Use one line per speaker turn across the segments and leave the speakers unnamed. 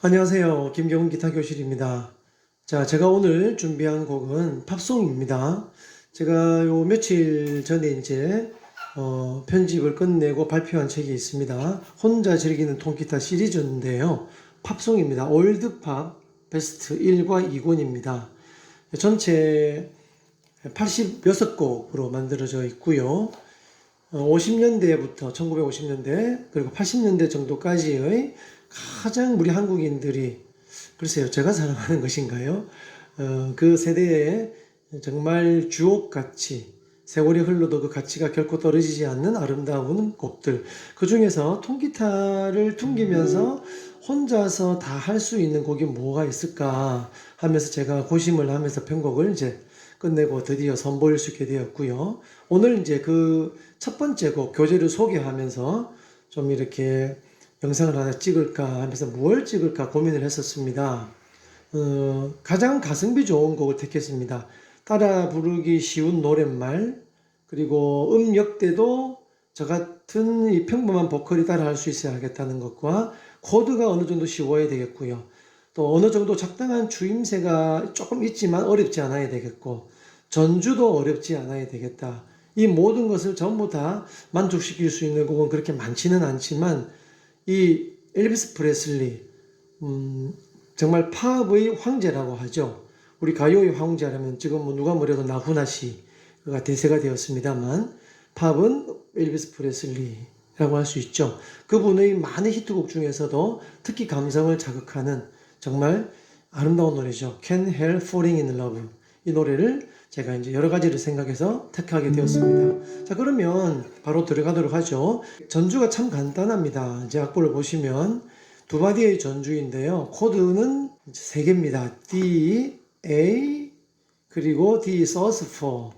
안녕하세요. 김경훈 기타 교실입니다. 자, 제가 오늘 준비한 곡은 팝송입니다. 제가 요 며칠 전에 편집을 끝내고 발표한 책이 있습니다. 혼자 즐기는 통기타 시리즈인데요. 팝송입니다. 올드팝 베스트 1과 2권입니다. 전체 86곡으로 만들어져 있고요. 50년대부터 1950년대 그리고 80년대 정도까지의 가장 우리 한국인들이 글쎄요 제가 사랑하는 것인가요? 그 세대에 정말 주옥같이 세월이 흘러도 그 가치가 결코 떨어지지 않는 아름다운 곡들, 그 중에서 통기타를 퉁기면서 혼자서 다 할 수 있는 곡이 뭐가 있을까 하면서 제가 고심을 하면서 편곡을 끝내고 드디어 선보일 수 있게 되었고요. 오늘 그 첫 번째 곡 교재를 소개하면서 좀 이렇게 영상을 하나 찍을까 하면서 무엇을 찍을까 고민을 했었습니다. 가장 가성비 좋은 곡을 택했습니다. 따라 부르기 쉬운 노랫말, 그리고 음역대도 저 같은 이 평범한 보컬이 따라 할 수 있어야 하겠다는 것과 코드가 어느 정도 쉬워야 되겠고요. 또 어느 정도 적당한 주임새가 조금 있지만 어렵지 않아야 되겠고, 전주도 어렵지 않아야 되겠다. 이 모든 것을 전부 다 만족시킬 수 있는 곡은 그렇게 많지는 않지만, 이 엘비스 프레슬리, 정말 팝의 황제라고 하죠. 우리 가요의 황제라면 지금 누가 뭐래도 나훈아 씨가 대세가 되었습니다만, 팝은 엘비스 프레슬리라고 할 수 있죠. 그분의 많은 히트곡 중에서도 특히 감성을 자극하는 정말 아름다운 노래죠. Can't Help Falling in Love. 이 노래를 제가 여러 가지를 생각해서 택하게 되었습니다. 자, 그러면 바로 들어가도록 하죠. 전주가 참 간단합니다. 이제 악보를 보시면 두 마디의 전주인데요. 코드는 세 개입니다. D, A, 그리고 D sus4.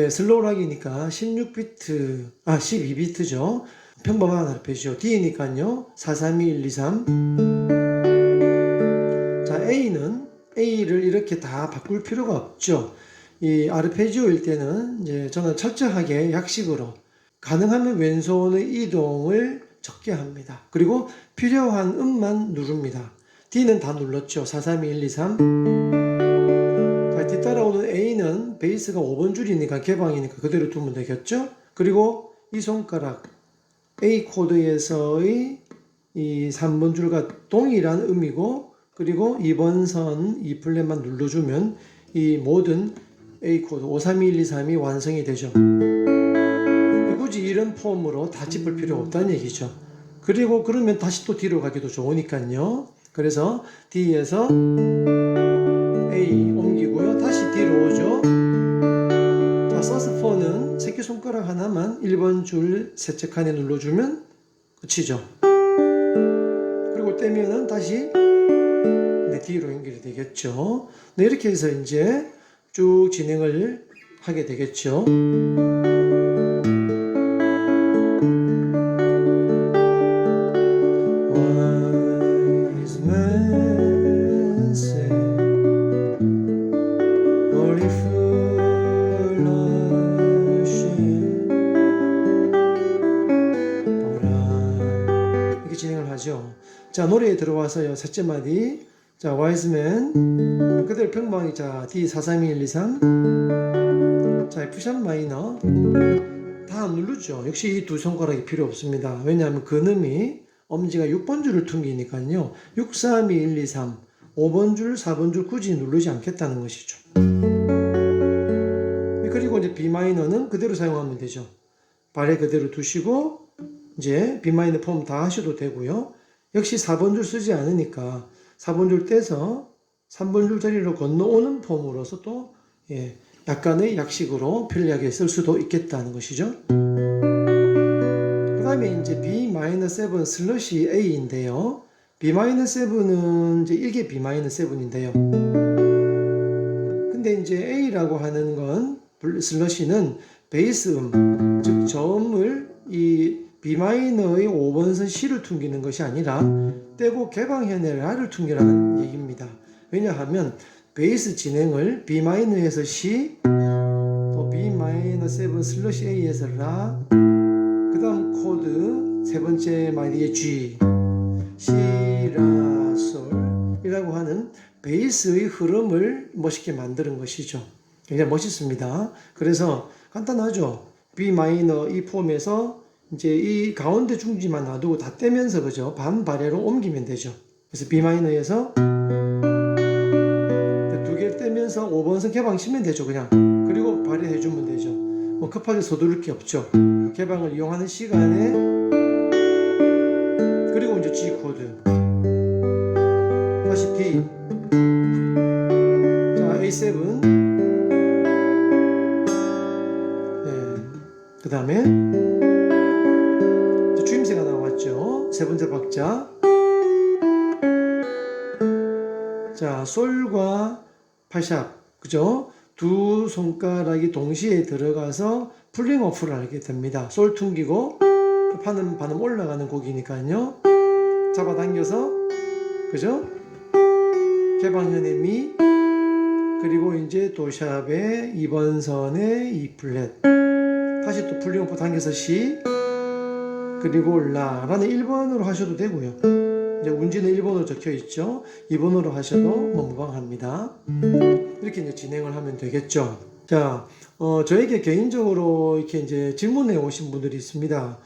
슬로우락이니까 12비트죠. 평범한 아르페지오. D니까요. 4, 3, 2, 1, 2, 3. 자, A를 이렇게 다 바꿀 필요가 없죠. 이 아르페지오일 때는 저는 철저하게 약식으로 가능하면 왼손의 이동을 적게 합니다. 그리고 필요한 음만 누릅니다. D는 다 눌렀죠. 4, 3, 2, 1, 2, 3. 자, 뒤따라오는 A는 베이스가 5번 줄이니까 개방이니까 그대로 두면 되겠죠. 그리고 이 손가락 A 코드에서의 이 3번 줄과 동일한 음이고, 그리고 2번 선 2플랫만 눌러주면 이 모든 A 코드 5, 3, 2, 1, 2, 3이 완성이 되죠. 굳이 이런 폼으로 다 짚을 필요 없다는 얘기죠. 그리고 그러면 다시 또 뒤로 가기도 좋으니까요. 그래서 D에서 A 옮기고요. 다시 뒤로 오죠. 자, sus4는 새끼손가락 하나만 1번 줄 셋째 칸에 눌러주면 끝이죠. 그리고 떼면은 다시 D로 연결이 되겠죠. 네, 이렇게 해서 쭉 진행을 하게 되겠죠. Wise men say, only fool of shame, but I. 이렇게 진행을 하죠. 자, 노래에 들어와서요. 셋째 마디. 자, 와이즈맨 그대로 평범하게. 자, D 4, 3, 2, 1, 2, 3. 자, F샵 마이너 다 누르죠. 역시 이 두 손가락이 필요 없습니다. 왜냐하면 근음이 엄지가 6번 줄을 퉁기니까요. 6, 3, 2, 1, 2, 3 5번 줄, 4번 줄 굳이 누르지 않겠다는 것이죠. 그리고 B 마이너는 그대로 사용하면 되죠. 발에 그대로 두시고 B 마이너 폼 다 하셔도 되고요. 역시 4번 줄 쓰지 않으니까 4번 줄 떼서 3번 줄 자리로 건너오는 폼으로서 또 약간의 약식으로 편리하게 쓸 수도 있겠다는 것이죠. 그 다음에 B-7 슬러시 A인데요. B-7은 이게 B-7인데요. 근데 A라고 하는 건 슬러시는 베이스 즉 저음을 이 B마이너의 5번선 C를 퉁기는 것이 아니라 떼고 개방현의 라를 퉁기라는 얘기입니다. 왜냐하면 베이스 진행을 B마이너에서 C, 또 B-7 슬러시 A에서 라, 그 다음 코드 세 번째 마디의 G, C, 라, 솔, 베이스의 흐름을 멋있게 만드는 것이죠. 굉장히 멋있습니다. 그래서 간단하죠. B 마이너 이 폼에서 이제 이 가운데 중지만 놔두고 다 떼면서 그죠? 반바레로 옮기면 되죠. 그래서 B 마이너에서 두 개를 떼면서 5번선 개방 치면 되죠. 그냥. 그리고 발휘해주면 되죠. 뭐 급하게 서두를 게 없죠. 개방을 이용하는 시간에 그리고 이제 G 코드 다시 D 자 A7 네. 그 다음에 주임새가 나왔죠. 세 번째 박자 자 솔과 파샵 그죠? 두 손가락이 동시에 들어가서 풀링 오프를 하게 됩니다. 솔 퉁기고 반음 올라가는 곡이니까요. 잡아당겨서 그죠? 개방현의 미 그리고 이제 도샵의 2번 선의 E 플랫 다시 또 풀링 오프 당겨서 C 그리고 라라는 1번으로 하셔도 되고요. 이제 운지는 1번으로 적혀 있죠. 2번으로 하셔도 뭐 무방합니다. 이렇게 이제 진행을 하면 되겠죠. 자, 저에게 개인적으로 이렇게 이제 질문해 오신 분들이 있습니다.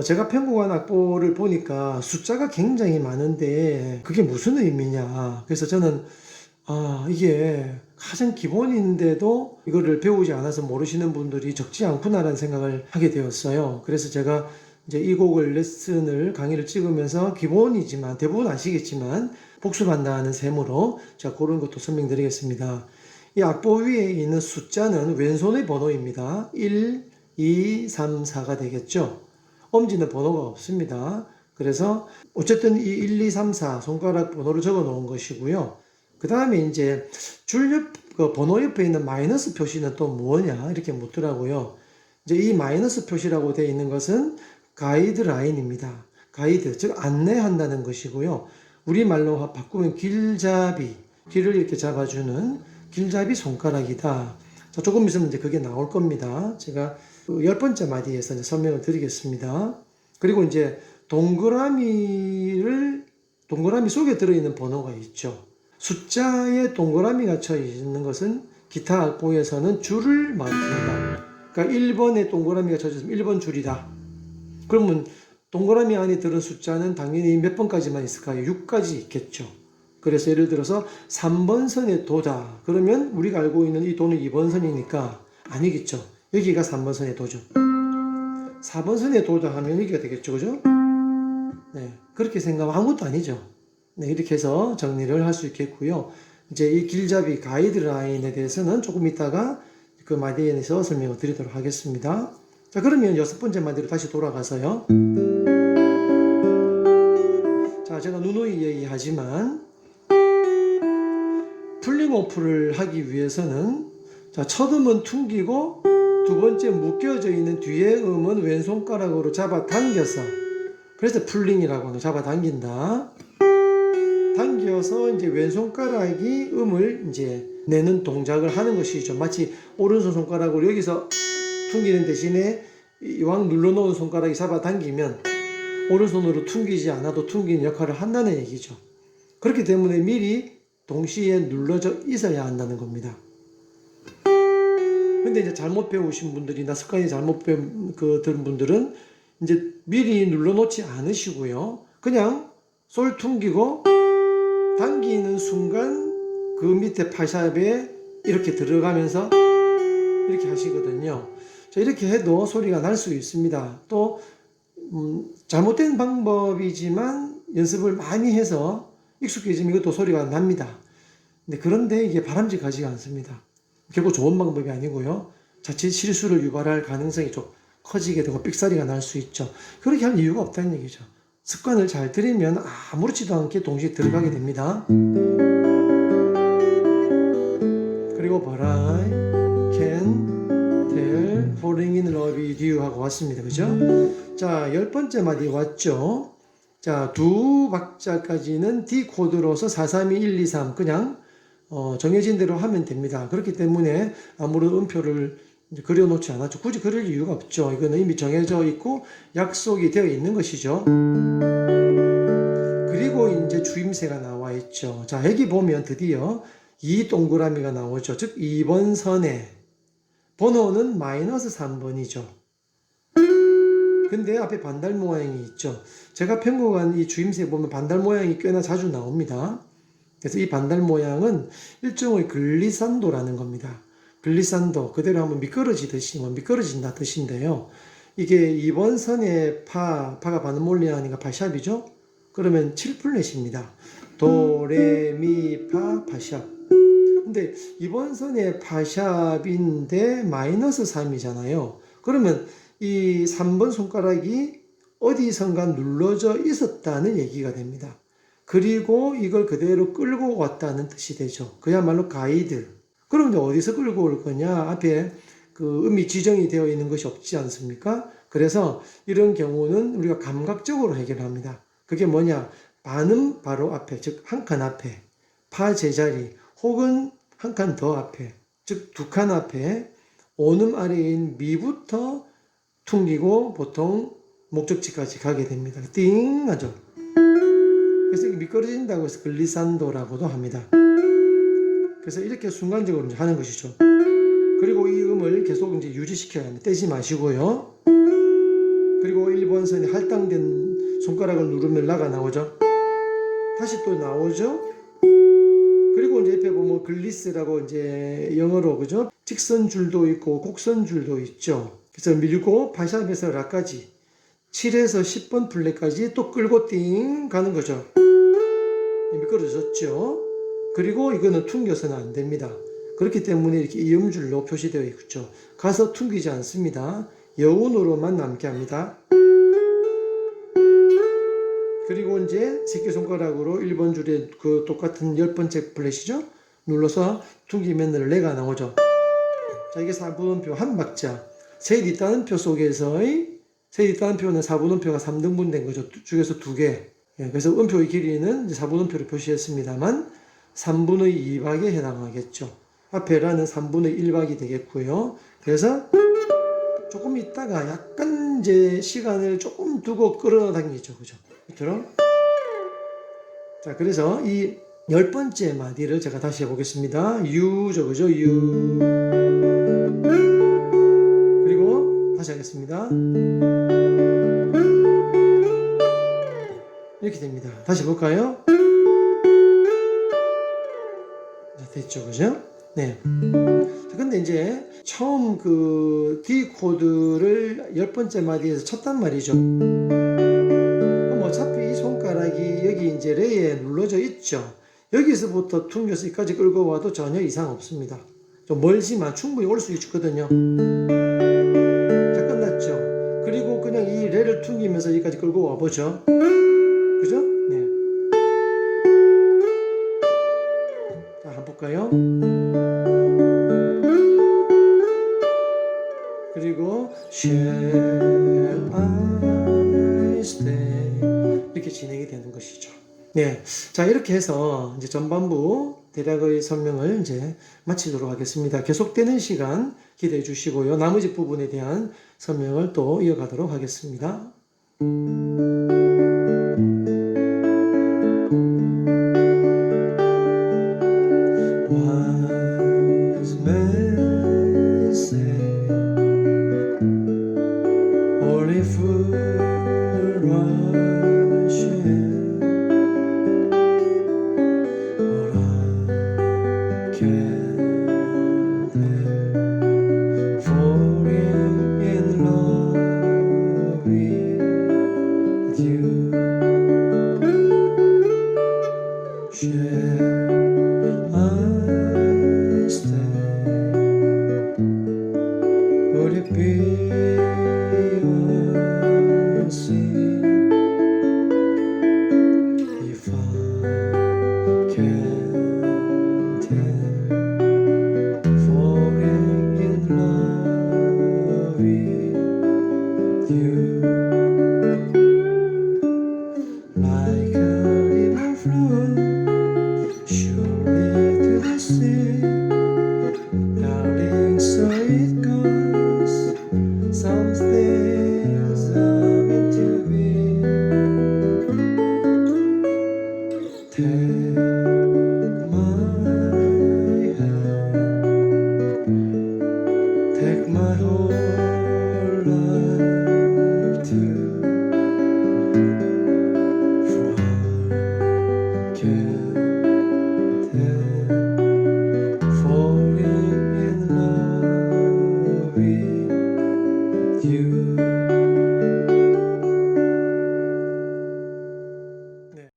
제가 편곡한 악보를 보니까 숫자가 굉장히 많은데 그게 무슨 의미냐. 그래서 저는 이게 가장 기본인데도 이거를 배우지 않아서 모르시는 분들이 적지 않구나라는 생각을 하게 되었어요. 그래서 제가 이제 이 곡을 강의를 찍으면서 기본이지만 대부분 아시겠지만 복습한다는 셈으로 제가 그런 것도 설명드리겠습니다. 이 악보 위에 있는 숫자는 왼손의 번호입니다. 1, 2, 3, 4가 되겠죠. 엄지는 번호가 없습니다. 그래서 어쨌든 이 1, 2, 3, 4 손가락 번호를 적어 놓은 것이고요. 그 다음에 이제 번호 옆에 있는 마이너스 표시는 또 뭐냐 이렇게 묻더라고요. 이제 이 마이너스 표시라고 되어 있는 것은 가이드라인입니다. 가이드, 즉 안내한다는 것이고요. 우리말로 바꾸면 길잡이, 길을 이렇게 잡아주는 길잡이 손가락이다. 자, 조금 있으면 이제 그게 나올 겁니다. 제가 10번째 마디에서 이제 설명을 드리겠습니다. 그리고 이제 동그라미 속에 들어있는 번호가 있죠. 숫자에 동그라미가 쳐 있는 것은 기타 악보에서는 줄을 말합니다. 그러니까 1번에 동그라미가 쳐져 있으면 1번 줄이다. 그러면 동그라미 안에 들은 숫자는 당연히 몇 번까지만 있을까요? 6까지 있겠죠. 그래서 예를 들어서 3번 선에 도다. 그러면 우리가 알고 있는 이 도는 2번 선이니까 아니겠죠. 여기가 3번 선의 도죠. 4번 선의 도다 하면 여기가 되겠죠. 그죠? 네. 그렇게 생각하면 아무것도 아니죠. 네. 이렇게 해서 정리를 할 수 있겠고요. 이제 이 길잡이 가이드라인에 대해서는 조금 이따가 그 마디에서 설명을 드리도록 하겠습니다. 자, 그러면 6번째 마디로 다시 돌아가서요. 자, 제가 누누이 얘기하지만 풀링 오프를 하기 위해서는 자, 첫 음은 퉁기고 두 번째 묶여져 있는 뒤에 음은 왼손가락으로 잡아당겨서 그래서 풀링이라고 하는 잡아당긴다. 당겨서 이제 왼손가락이 음을 이제 내는 동작을 하는 것이죠. 마치 오른손 손가락으로 여기서 퉁기는 대신에 이왕 눌러놓은 손가락이 잡아당기면 오른손으로 퉁기지 않아도 퉁기는 역할을 한다는 얘기죠. 그렇기 때문에 미리 동시에 눌러져 있어야 한다는 겁니다. 근데 이제 잘못 배우신 분들이나 습관이 잘못 들은 분들은 이제 미리 눌러놓지 않으시고요. 그냥 솔 퉁기고 당기는 순간 그 밑에 파샵에 이렇게 들어가면서 이렇게 하시거든요. 자, 이렇게 해도 소리가 날 수 있습니다. 또 잘못된 방법이지만 연습을 많이 해서 익숙해지면 이것도 소리가 납니다. 그런데 이게 바람직하지가 않습니다. 결국 좋은 방법이 아니고요. 자칫 실수를 유발할 가능성이 좀 커지게 되고 삑사리가 날 수 있죠. 그렇게 할 이유가 없다는 얘기죠. 습관을 잘 들이면 아무렇지도 않게 동시에 들어가게 됩니다. 그리고 But I can tell falling in love with you 하고 왔습니다. 그죠? 자, 10번째 마디 왔죠? 자, 두 박자까지는 D 코드로서 4, 3, 2, 1, 2, 3 그냥 정해진 대로 하면 됩니다. 그렇기 때문에 아무런 음표를 그려놓지 않았죠. 굳이 그릴 이유가 없죠. 이거는 이미 정해져 있고 약속이 되어 있는 것이죠. 그리고 이제 주임새가 나와 있죠. 자, 여기 보면 드디어 이 동그라미가 나오죠. 즉 2번 선에 번호는 마이너스 3번이죠. 근데 앞에 반달 모양이 있죠. 제가 편곡한 이 주임새 보면 반달 모양이 꽤나 자주 나옵니다. 그래서 이 반달 모양은 일종의 글리산도라는 겁니다. 글리산도, 그대로 하면 미끄러지듯이, 미끄러진다 뜻인데요. 이게 2번 선에 파가 반음올리하니까 파샵이죠? 그러면 7플랫입니다. 도, 레, 미, 파, 파샵. 근데 2번 선에 파샵인데 마이너스 3이잖아요. 그러면 이 3번 손가락이 어디선가 눌러져 있었다는 얘기가 됩니다. 그리고 이걸 그대로 끌고 왔다는 뜻이 되죠. 그야말로 가이드. 그럼 이제 어디서 끌고 올 거냐? 앞에 그 음이 지정이 되어 있는 것이 없지 않습니까? 그래서 이런 경우는 우리가 감각적으로 해결합니다. 그게 뭐냐? 반음 바로 앞에, 즉 한 칸 앞에, 파 제자리, 혹은 한 칸 더 앞에, 즉 두 칸 앞에 온음 아래인 미부터 퉁기고 보통 목적지까지 가게 됩니다. 띵 하죠. 그래서 미끄러진다고 해서 글리산도라고도 합니다. 그래서 이렇게 순간적으로 하는 것이죠. 그리고 이 음을 계속 이제 유지시켜야 합니다. 떼지 마시고요. 그리고 1번 선에 할당된 손가락을 누르면 라가 나오죠. 다시 또 나오죠. 그리고 이제 옆에 보면 글리스라고 이제 영어로 그죠? 직선줄도 있고 곡선줄도 있죠. 그래서 밀고 파샵에서 라까지 7에서 10번 플랫까지 또 끌고 띵 가는 거죠. 미끄러졌죠. 그리고 이거는 퉁겨서는 안 됩니다. 그렇기 때문에 이렇게 이음줄로 표시되어 있죠. 가서 퉁기지 않습니다. 여운으로만 남게 합니다. 그리고 이제 새끼손가락으로 1번 줄에 그 똑같은 10번째 플랫이죠. 눌러서 퉁기면 레가 나오죠. 자, 이게 4분음표 한 박자. 셋 있다는 표 속에서의 셋 있다는 표는 4분음표가 3등분 된 거죠. 중에서 2개. 그래서 음표의 길이는 4분음표로 표시했습니다만 3분의 2박에 해당하겠죠. 앞에 라는 3분의 1박이 되겠고요. 그래서 조금 있다가 약간 이제 시간을 조금 두고 끌어당기죠. 그죠? 그처럼. 자, 그래서 이 10번째 마디를 제가 다시 해보겠습니다. 유죠. 그죠? 유. 그리고 다시 하겠습니다. 이렇게 됩니다. 다시 볼까요? 자, 됐죠. 그죠? 네. 근데 이제 처음 그 D 코드를 10번째 마디에서 쳤단 말이죠. 그럼 어차피 이 손가락이 여기 이제 레에 눌러져 있죠. 여기서부터 퉁겨서 여기까지 끌고 와도 전혀 이상 없습니다. 좀 멀지만 충분히 올 수 있거든요. 자, 끝났죠. 그리고 그냥 이 레를 퉁기면서 여기까지 끌고 와보죠. 그죠? 네. 자, 한번 볼까요? 그리고 Shall I stay 이렇게 진행이 되는 것이죠. 네, 자 이렇게 해서 이제 전반부 대략의 설명을 이제 마치도록 하겠습니다. 계속되는 시간 기대해 주시고요. 나머지 부분에 대한 설명을 또 이어가도록 하겠습니다. Wise men say only fool rush in, but I can't help falling in love with you. Shall I stay? Would it be a sin if I can't help falling in love with you? Like a river flow my hand, take my